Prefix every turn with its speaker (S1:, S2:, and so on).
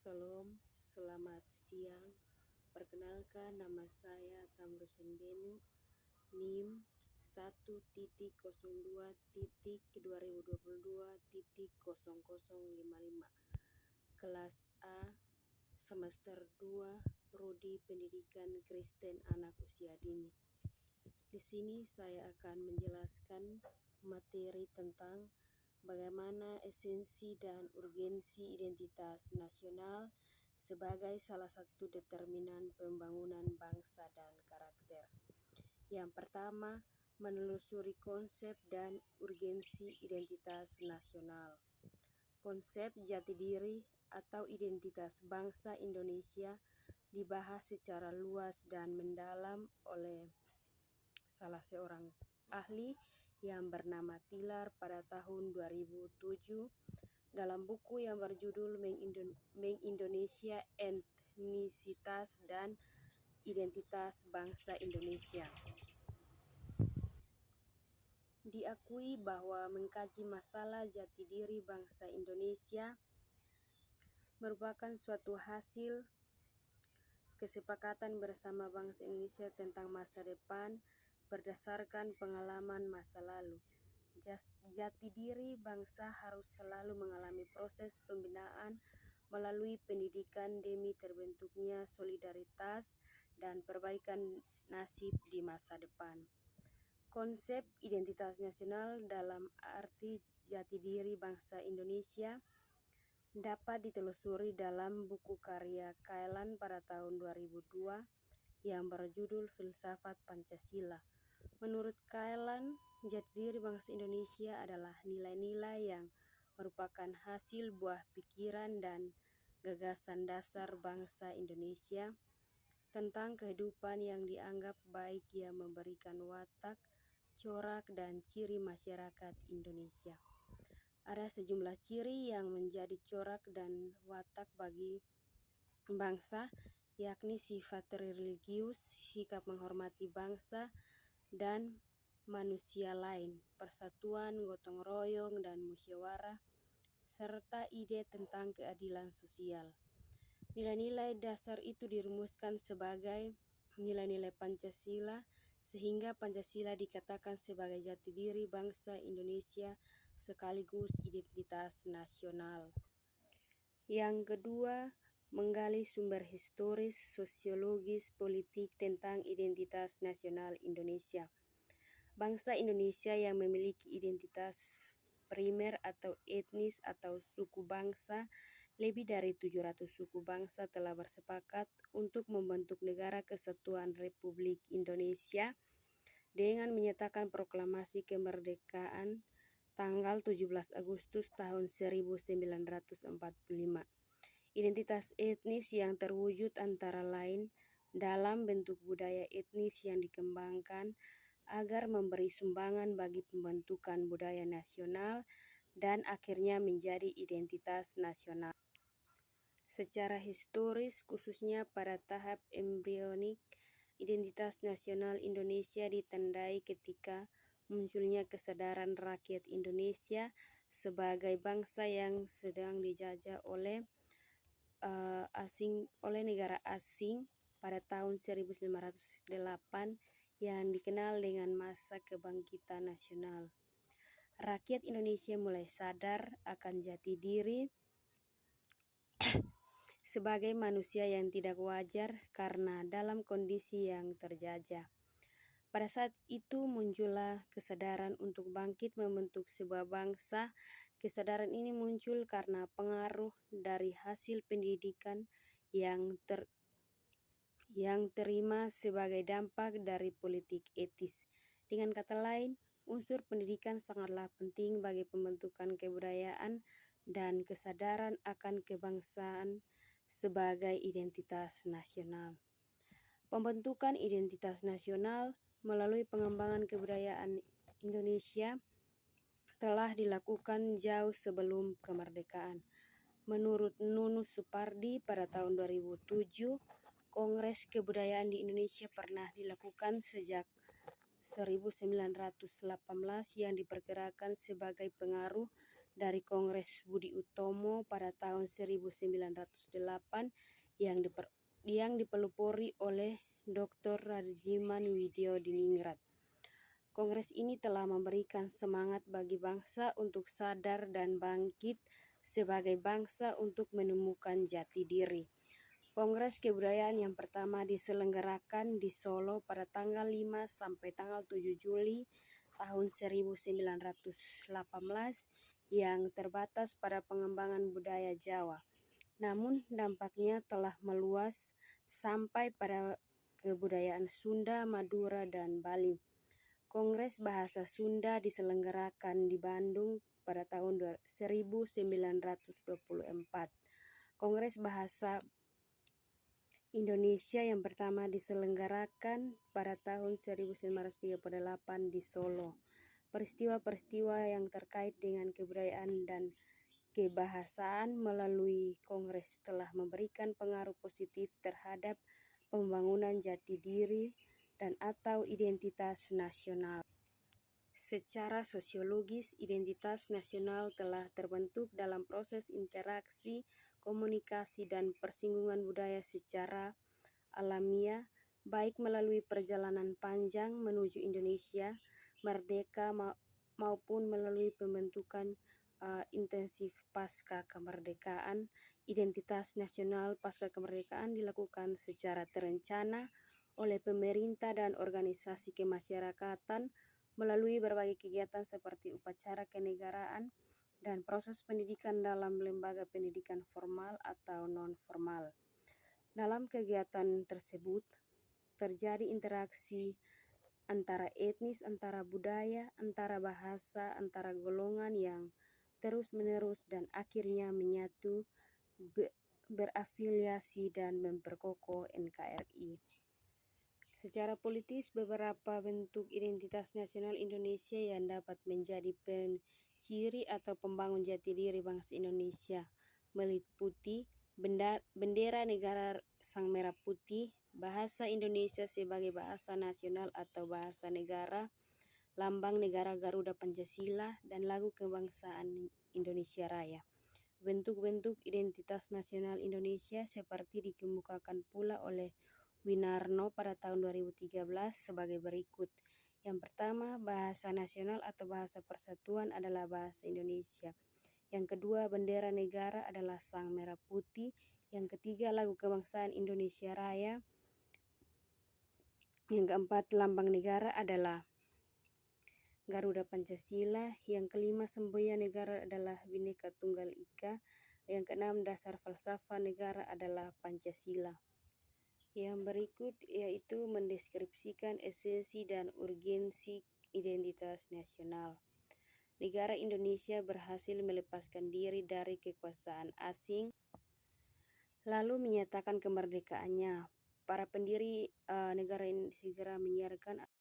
S1: Salam, selamat siang. Perkenalkan, nama saya Tamrusen Benu, NIM 1.2022.0055, kelas A, semester 2, Prodi Pendidikan Kristen Anak Usia Dini. Di sini saya akan menjelaskan materi tentang bagaimana esensi dan urgensi identitas nasional sebagai salah satu determinan pembangunan bangsa dan karakter. Yang pertama, menelusuri konsep dan urgensi identitas nasional. Konsep jati diri atau identitas bangsa Indonesia dibahas secara luas dan mendalam oleh salah seorang ahli yang bernama Tilar pada tahun 2007 dalam buku yang berjudul Mengindonesia Etnisitas dan Identitas Bangsa Indonesia. Diakui bahwa mengkaji masalah jati diri bangsa Indonesia merupakan suatu hasil kesepakatan bersama bangsa Indonesia tentang masa depan berdasarkan pengalaman masa lalu. Jati diri bangsa harus selalu mengalami proses pembinaan melalui pendidikan demi terbentuknya solidaritas dan perbaikan nasib di masa depan. Konsep identitas nasional dalam arti jati diri bangsa Indonesia dapat ditelusuri dalam buku karya Kailan pada tahun 2002 yang berjudul Filsafat Pancasila. Menurut Kailan, jati diri bangsa Indonesia adalah nilai-nilai yang merupakan hasil buah pikiran dan gagasan dasar bangsa Indonesia tentang kehidupan yang dianggap baik yang memberikan watak, corak, dan ciri masyarakat Indonesia. Ada sejumlah ciri yang menjadi corak dan watak bagi bangsa, yakni sifat religius, sikap menghormati bangsa dan manusia lain, persatuan, gotong royong, dan musyawarah, serta ide tentang keadilan sosial. Nilai-nilai dasar itu dirumuskan sebagai nilai-nilai Pancasila, sehingga Pancasila dikatakan sebagai jati diri bangsa Indonesia sekaligus identitas nasional. Yang kedua, menggali sumber historis, sosiologis, politik tentang identitas nasional Indonesia. Bangsa Indonesia yang memiliki identitas primer atau etnis atau suku bangsa, lebih dari 700 suku bangsa telah bersepakat untuk membentuk Negara Kesatuan Republik Indonesia dengan menyatakan proklamasi kemerdekaan tanggal 17 Agustus tahun 1945. Identitas etnis yang terwujud antara lain dalam bentuk budaya etnis yang dikembangkan agar memberi sumbangan bagi pembentukan budaya nasional dan akhirnya menjadi identitas nasional. Secara historis, khususnya pada tahap embrionik, identitas nasional Indonesia ditandai ketika munculnya kesadaran rakyat Indonesia sebagai bangsa yang sedang dijajah oleh negara asing pada tahun 1508 yang dikenal dengan masa kebangkitan nasional. Rakyat Indonesia mulai sadar akan jati diri sebagai manusia yang tidak wajar karena dalam kondisi yang terjajah. Pada saat itu muncullah kesadaran untuk bangkit membentuk sebuah bangsa. Kesadaran ini muncul karena pengaruh dari hasil pendidikan yang terima sebagai dampak dari politik etis. Dengan kata lain, unsur pendidikan sangatlah penting bagi pembentukan kebudayaan dan kesadaran akan kebangsaan sebagai identitas nasional. Pembentukan identitas nasional melalui pengembangan kebudayaan Indonesia telah dilakukan jauh sebelum kemerdekaan. Menurut Nunus Supardi pada tahun 2007, Kongres Kebudayaan di Indonesia pernah dilakukan sejak 1918 yang diperkirakan sebagai pengaruh dari Kongres Budi Utomo pada tahun 1908 yang dipelopori oleh Dr. Rajiman Widyodiningrat. Kongres ini telah memberikan semangat bagi bangsa untuk sadar dan bangkit sebagai bangsa untuk menemukan jati diri. Kongres Kebudayaan yang pertama diselenggarakan di Solo pada tanggal 5 sampai tanggal 7 Juli tahun 1918 yang terbatas pada pengembangan budaya Jawa. Namun dampaknya telah meluas sampai pada kebudayaan Sunda, Madura, dan Bali. Kongres Bahasa Sunda diselenggarakan di Bandung pada tahun 1924. Kongres Bahasa Indonesia yang pertama diselenggarakan pada tahun 1938 di Solo. Peristiwa-peristiwa yang terkait dengan kebudayaan dan kebahasaan melalui Kongres telah memberikan pengaruh positif terhadap pembangunan jati diri dan atau identitas nasional. Secara sosiologis, identitas nasional telah terbentuk dalam proses interaksi, komunikasi, dan persinggungan budaya secara alamiah, baik melalui perjalanan panjang menuju Indonesia merdeka maupun melalui pembentukan intensif pasca kemerdekaan. Identitas nasional pasca kemerdekaan dilakukan secara terencana oleh pemerintah dan organisasi kemasyarakatan melalui berbagai kegiatan seperti upacara kenegaraan dan proses pendidikan dalam lembaga pendidikan formal atau non-formal. Dalam kegiatan tersebut, terjadi interaksi antara etnis, antara budaya, antara bahasa, antara golongan yang terus-menerus dan akhirnya menyatu, berafiliasi dan memperkokoh NKRI. Secara politis, beberapa bentuk identitas nasional Indonesia yang dapat menjadi penciri atau pembangun jati diri bangsa Indonesia meliputi bendera negara Sang Merah Putih, bahasa Indonesia sebagai bahasa nasional atau bahasa negara, lambang negara Garuda Pancasila, dan lagu kebangsaan Indonesia Raya. Bentuk-bentuk identitas nasional Indonesia seperti dikemukakan pula oleh Winarno pada tahun 2013 sebagai berikut. Yang pertama, bahasa nasional atau bahasa persatuan adalah bahasa Indonesia. Yang kedua, bendera negara adalah Sang Merah Putih. Yang ketiga, lagu kebangsaan Indonesia Raya. Yang keempat, lambang negara adalah Garuda Pancasila. Yang kelima, semboyan negara adalah Bhinneka Tunggal Ika. Yang keenam, dasar falsafah negara adalah Pancasila. Yang berikut yaitu mendeskripsikan esensi dan urgensi identitas nasional. Negara Indonesia berhasil melepaskan diri dari kekuasaan asing, lalu menyatakan kemerdekaannya. Para pendiri negara ini segera menyiarkan